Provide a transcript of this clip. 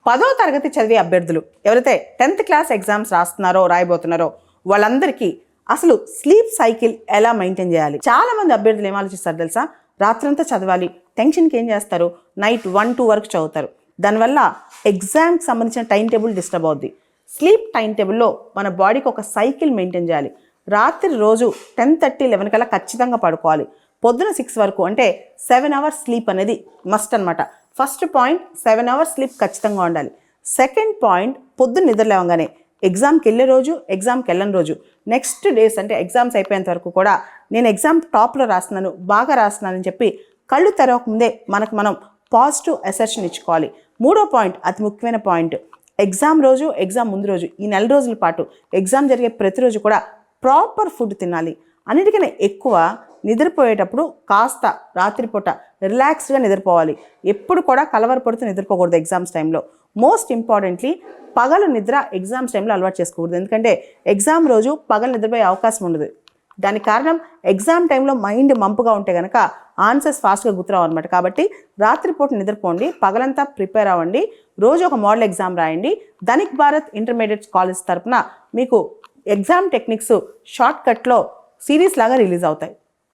10వ తరగతి చదివే అభ్యర్థులు ఎవరైతే 10th క్లాస్ ఎగ్జామ్స్ రాయబోతున్నారో వాళ్ళందరికీ అసలు స్లీప్ సైకిల్ ఎలా మెయింటైన్ చేయాలి? చాలా మంది అభ్యర్థులు ఏం ఆలోచిస్తారు తెలుసా? రాత్రంతా చదవాలి, టెన్షన్కి ఏం చేస్తారు, నైట్ 1-2 వరకు చదువుతారు. దానివల్ల ఎగ్జామ్కి సంబంధించిన టైం టేబుల్ డిస్టర్బ్ అవుద్ది. స్లీప్ టైం టేబుల్లో మన బాడీకి ఒక సైకిల్ మెయింటైన్ చేయాలి. రాత్రి రోజు 10:30-11 కల్లా ఖచ్చితంగా పడుకోవాలి. పొద్దున 6 వరకు అంటే 7 అవర్స్ స్లీప్ అనేది మస్ట్ అనమాట. ఫస్ట్ పాయింట్ 7 అవర్స్ స్లీప్ ఖచ్చితంగా ఉండాలి. సెకండ్ పాయింట్ పొద్దున్న నిద్ర లేవగానే ఎగ్జామ్కి వెళ్ళే రోజు, ఎగ్జామ్కి వెళ్ళని రోజు, నెక్స్ట్ డేస్ అంటే ఎగ్జామ్స్ అయిపోయేంత వరకు కూడా నేను ఎగ్జామ్ టాప్లో రాస్తున్నాను, బాగా రాస్తున్నానని చెప్పి కళ్ళు తెరవకముందే మనం పాజిటివ్ అసెర్షన్ ఇచ్చుకోవాలి. మూడో పాయింట్ అతి ముఖ్యమైన పాయింట్, ఎగ్జామ్ రోజు, ఎగ్జామ్ ముందు రోజు, ఈ 4 రోజుల పాటు ఎగ్జామ్ జరిగే ప్రతిరోజు కూడా ప్రాపర్ ఫుడ్ తినాలి. అన్నిటికన్నా ఎక్కువ నిద్రపోయేటప్పుడు కాస్త రాత్రిపూట రిలాక్స్గా నిద్రపోవాలి. ఎప్పుడు కూడా కలవరపడుతూ నిద్రపోకూడదు ఎగ్జామ్స్ టైంలో. మోస్ట్ ఇంపార్టెంట్లీ పగలు నిద్ర ఎగ్జామ్స్ టైంలో అలవాటు చేసుకోకూడదు. ఎందుకంటే ఎగ్జామ్ రోజు పగలు నిద్రపోయే అవకాశం ఉండదు. దానికి కారణం ఎగ్జామ్ టైంలో మైండ్ మంపుగా ఉంటే కనుక ఆన్సర్స్ ఫాస్ట్గా గుర్తురావు అనమాట. కాబట్టి రాత్రిపూట నిద్రపోండి, పగలంతా ప్రిపేర్ అవ్వండి, రోజు ఒక మోడల్ ఎగ్జామ్ రాయండి. ధనిక్ భారత్ ఇంటర్మీడియట్ కాలేజ్ తరఫున మీకు ఎగ్జామ్ టెక్నిక్స్ షార్ట్ కట్లో సిరీస్ లాగా రిలీజ్ అవుతాయి.